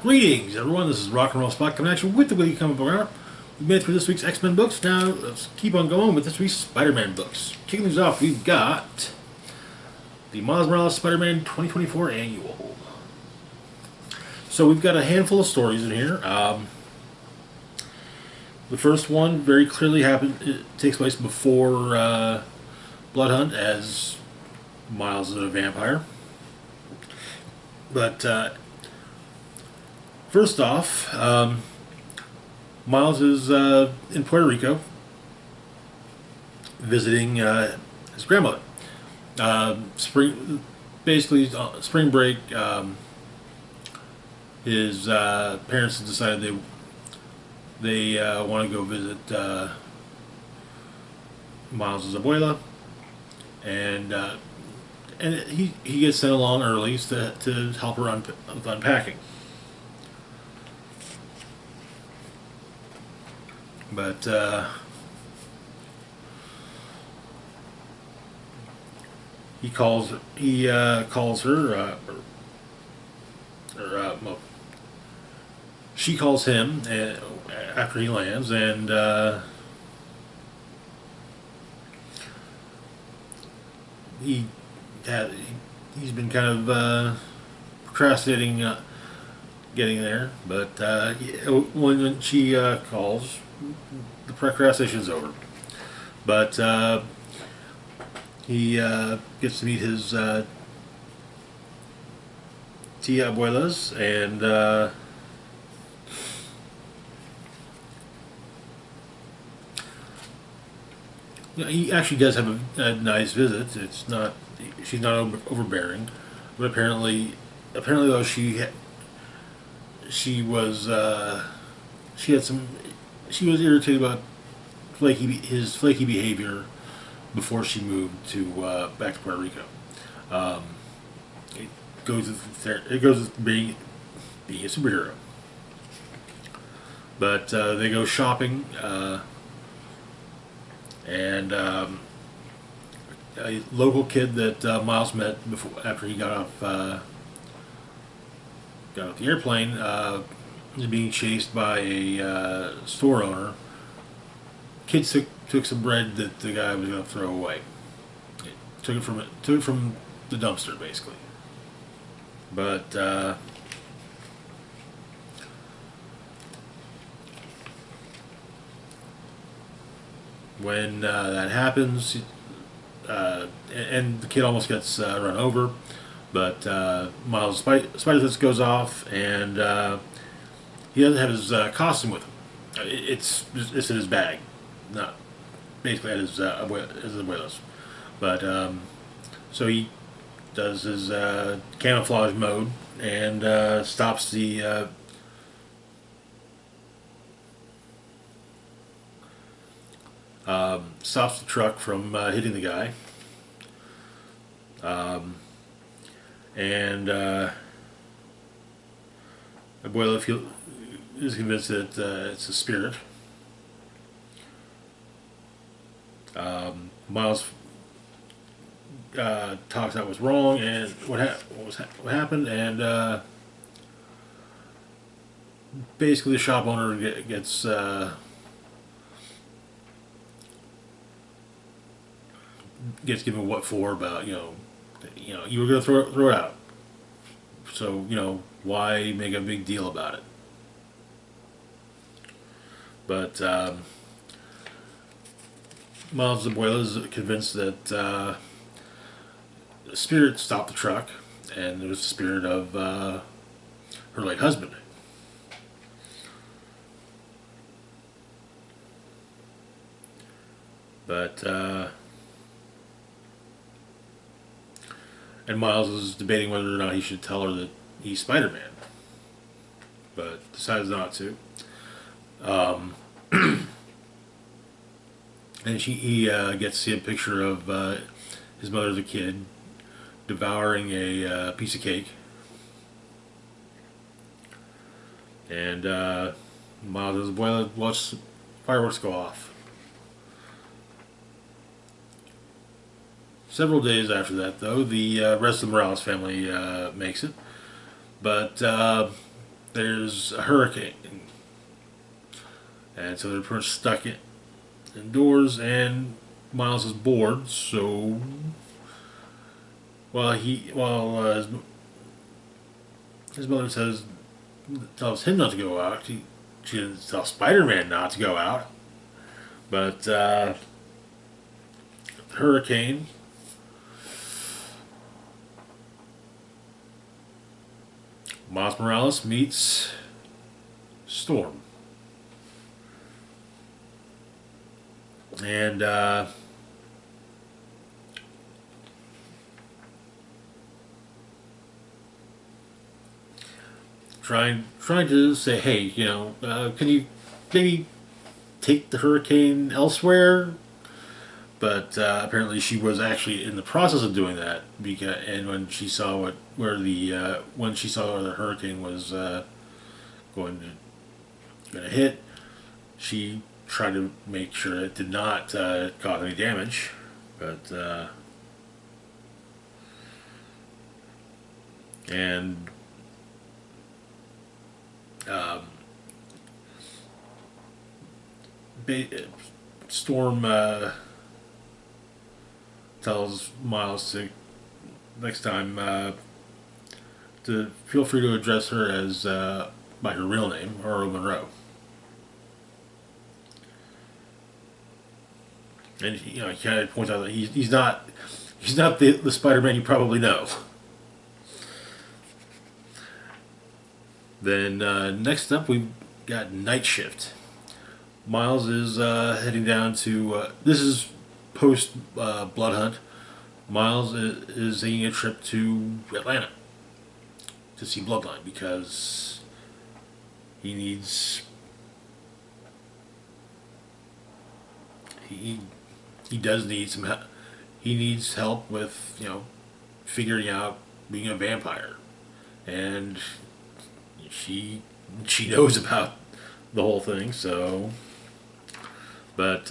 Greetings, everyone. This is Rock and Roll Spot coming at you with the weekly comic book hour. We've made it through this week's X-Men books. Now let's keep on going with this week's Spider-Man books. Kicking things off, we've got the Miles Morales Spider-Man 2024 Annual. So we've got a handful of stories in here. The first one very clearly it takes place before Blood Hunt, as Miles is a vampire. But first off, Miles is in Puerto Rico visiting his grandmother. Spring break. His parents decided they want to go visit Miles' abuela, and he gets sent along early to help her with unpacking. But he calls her, well, she calls him after he lands, and he he's been kind of procrastinating getting there, but when she calls, the procrastination's over. But he gets to meet his tia abuelas, and he actually does have a nice visit. It's not She's not overbearing, but apparently though she was she was irritated about his flaky behavior before she moved to back to Puerto Rico. Um, it goes with being a superhero, but they go shopping, and a local kid that Miles met after he got off the airplane is being chased by a store owner. Kids took some bread that the guy was going to throw away. Took it from the dumpster, basically. But when that happens, and the kid almost gets run over, but Miles' Spider-Sense goes off, and he doesn't have his costume with him. It's in his bag, not basically at his abuelos. But so he does his camouflage mode and stops the truck from hitting the guy. And Abuela is convinced that it's a spirit. Miles talks out what's wrong and what happened, and basically the shop owner gets given what for about you were going to throw it out, so why make a big deal about it. But Miles' abuela is convinced that the spirit stopped the truck, and it was the spirit of her late husband. But and Miles is debating whether or not he should tell her that he's Spider-Man, but decides not to. And he gets to see a picture of his mother as a kid devouring a piece of cake, and Miles' abuela watches fireworks go off. Several days after that, though, the rest of the Morales family makes it, but there's a hurricane, and so they're pretty much stuck indoors, and Miles is bored. So while his mother tells him not to go out, she didn't tell Spider-Man not to go out, but hurricane. Miles Morales meets Storm. And trying to say, hey, can you maybe take the hurricane elsewhere? But apparently, she was actually in the process of doing that. And when she saw when she saw where the hurricane was going to hit, she tried to make sure it did not cause any damage. But and um, Storm tells Miles to next time to feel free to address her as by her real name, Earl Monroe. And he kind of points out that he's not the Spider-Man you probably know. Then next up we've got Night Shift. Miles is heading down to this is post Blood Hunt. Miles is taking a trip to Atlanta to see Bloodline because he needs he he does need some help. He needs help with figuring out being a vampire, and she knows about the whole thing. So, but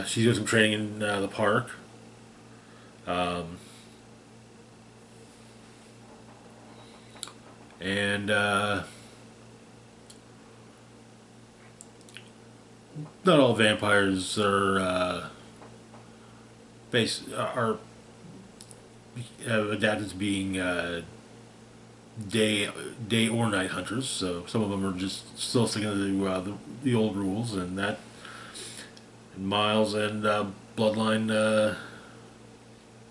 she's doing some training in the park. Um, and not all vampires are have adapted to being day or night hunters. So some of them are just still sticking to the old rules, and that and Miles and Bloodline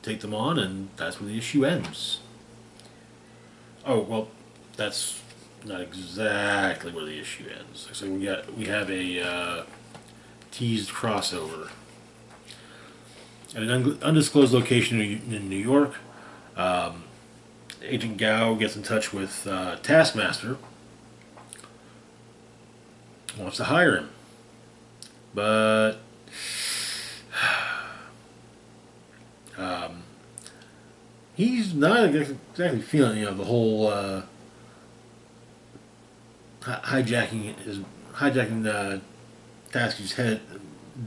take them on, and that's where the issue ends. Oh well, that's not exactly where the issue ends. So we have a teased crossover at an undisclosed location in New York. Um, Agent Gao gets in touch with Taskmaster, wants to hire him, but um, he's not exactly feeling the whole hijacking Taskmaster's head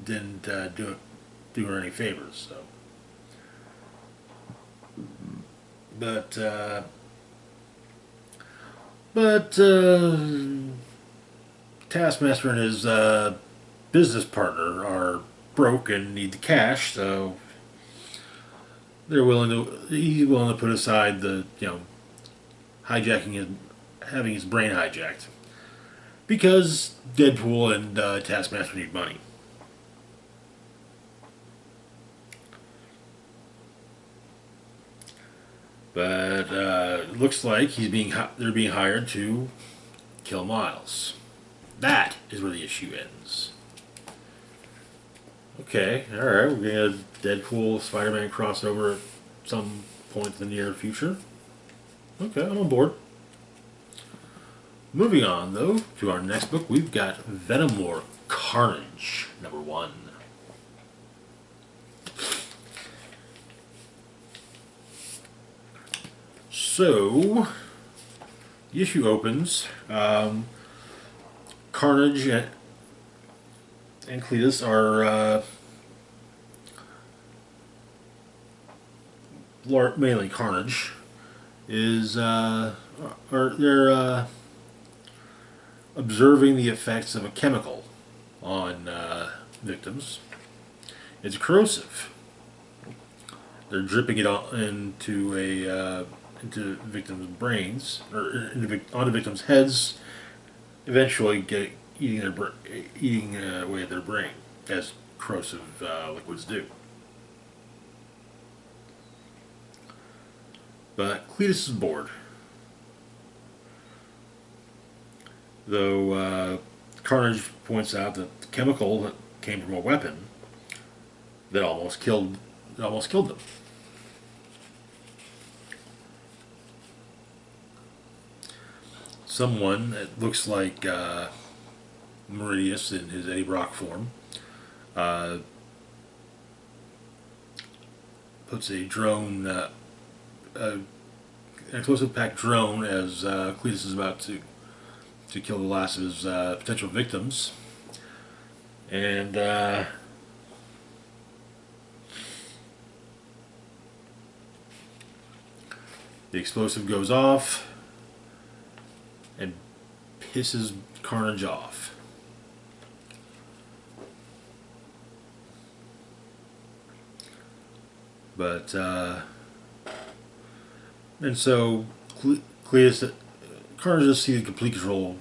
didn't do her any favors. So, but Taskmaster and his business partner are broke and need the cash, so he's willing to put aside the hijacking his having his brain hijacked because Deadpool and Taskmaster need money. But it looks like they're being hired to kill Miles. That is where the issue ends. Okay, all right, we're getting a Deadpool Spider-Man crossover at some point in the near future. Okay, I'm on board. Moving on, though, to our next book, we've got Venom War, Carnage, #1. So, the issue opens. Carnage and Cletus are mainly Carnage is or they're observing the effects of a chemical on victims. It's corrosive. They're dripping it into victims' brains or onto victims' heads. Eventually, eating away at their brain, as corrosive liquids do. But Cletus is bored, though Carnage points out that the chemical that came from a weapon that almost killed them. Someone, it looks like Meridius in his Eddie Brock form, puts a drone, an explosive packed drone, as Cletus is about to kill the last of his potential victims, and the explosive goes off and pisses Carnage off. But and so Cletus, Carnage does see the complete control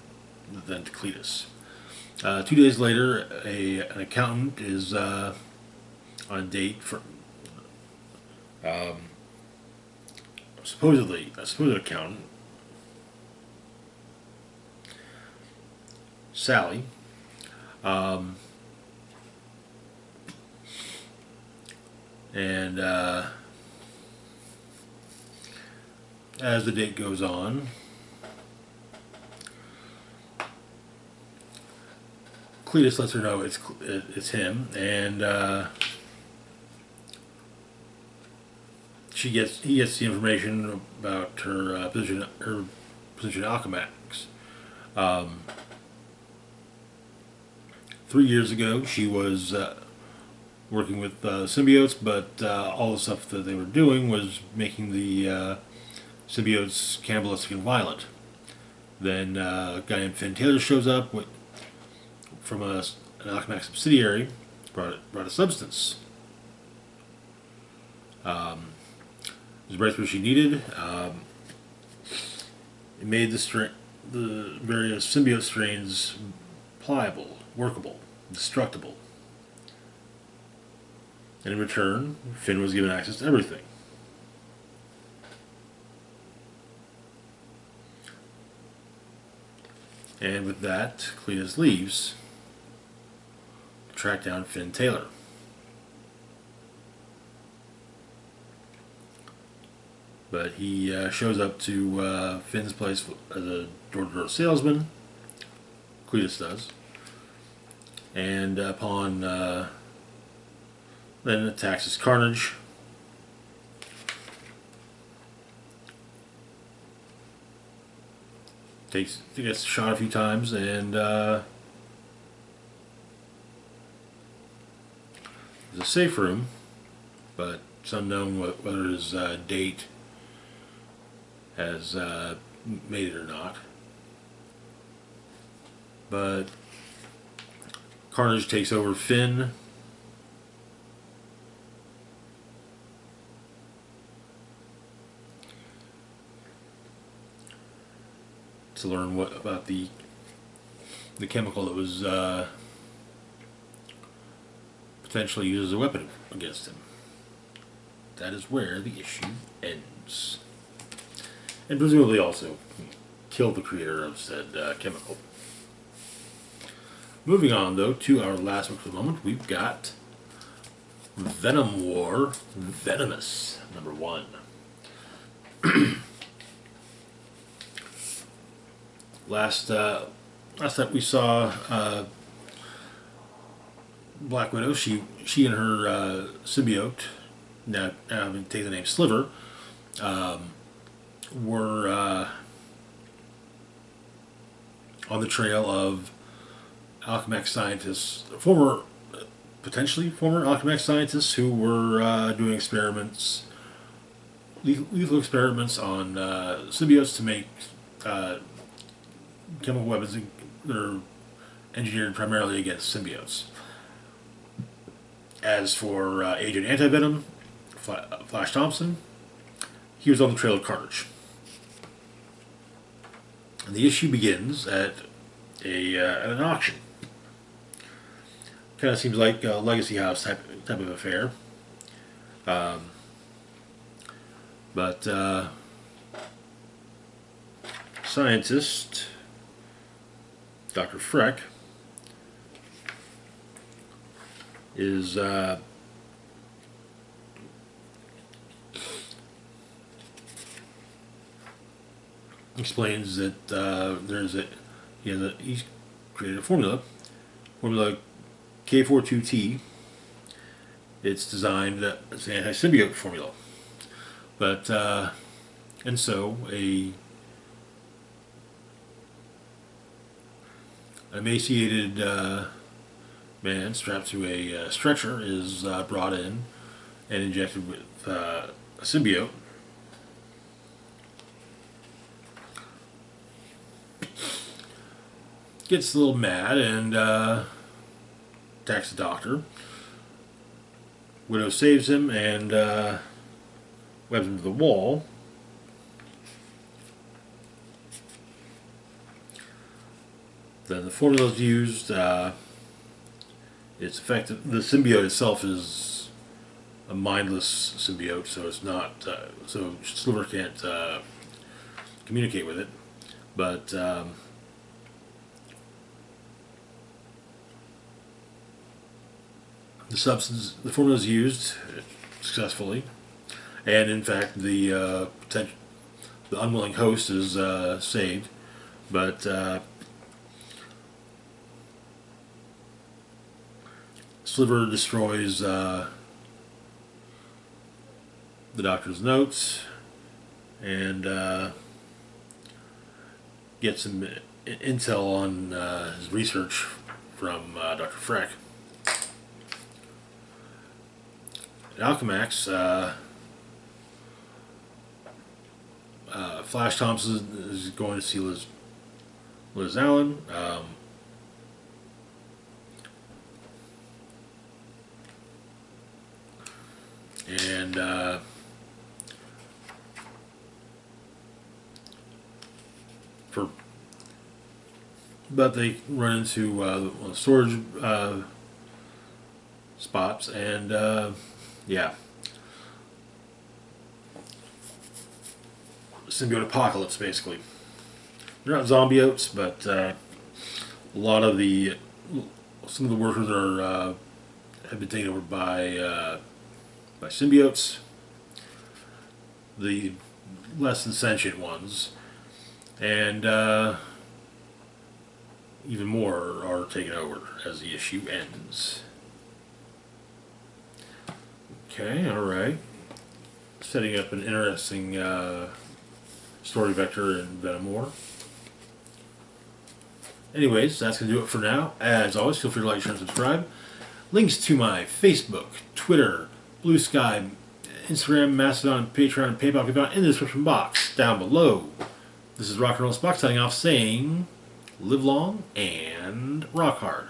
then to Cletus. 2 days later, an accountant is on a date for supposedly a supposed accountant, Sally. And as the date goes on, Cletus lets her know it's him, and he gets the information about her position at Alchemax. 3 years ago, she was working with symbiotes, but all the stuff that they were doing was making the symbiotes cannibalistic and violent. Then a guy named Finn Taylor shows up from an Alchemax subsidiary, brought a substance. It was right what she needed. It made the various symbiote strains pliable, workable, destructible. And in return, Finn was given access to everything. And with that, Cletus leaves to track down Finn Taylor. But he shows up to Finn's place as a door-to-door salesman. Cletus does. And upon then attacks his Carnage. Gets shot a few times, and there's a safe room, but it's unknown whether his date has made it or not. But Carnage takes over Finn. To learn what about the chemical that was potentially used as a weapon against him. That is where the issue ends. And presumably also killed the creator of said chemical. Moving on, though, to our last book for the moment, we've got Venom War, Venomous, #1. Last time we saw Black Widow, she and her symbiote, now having taken the name Sliver, were on the trail of Alchemax scientists, potentially former Alchemax scientists who were doing experiments, lethal experiments on symbiotes to make chemical weapons they're engineered primarily against symbiotes. As for Agent Anti-Venom, Flash Thompson, he was on the trail of Carnage. And the issue begins at an auction. Kind of seems like a Legacy House type of affair. But scientist Dr. Freck is explains that he's created a formula K42T. It's designed as an anti-symbiote formula, but and so an emaciated man strapped to a stretcher is brought in and injected with a symbiote. Gets a little mad and attacks the doctor. Widow saves him and webs him to the wall. Then the formula is used. It's effective. The symbiote itself is a mindless symbiote, so it's not. So Sliver can't communicate with it, but the formula is used successfully, and in fact, the unwilling host is saved, but Sliver destroys the doctor's notes and gets some intel on his research from Dr. Freck. Alchemax, Flash Thompson is going to see Liz Allen. And but they run into storage spots, and yeah, symbiote apocalypse basically. They're not zombiotes, but a lot of some of the workers are have been taken over by symbiotes. The less than sentient ones, and even more are taken over as the issue ends. Okay, alright. Setting up an interesting story vector in Venom War. Anyways, that's going to do it for now. As always, feel free to like, share, and subscribe. Links to my Facebook, Twitter, Blue Sky, Instagram, Mastodon, Patreon, and PayPal can be found in the description box down below. This is Rock and Roll Spock signing off saying, live long and rock hard.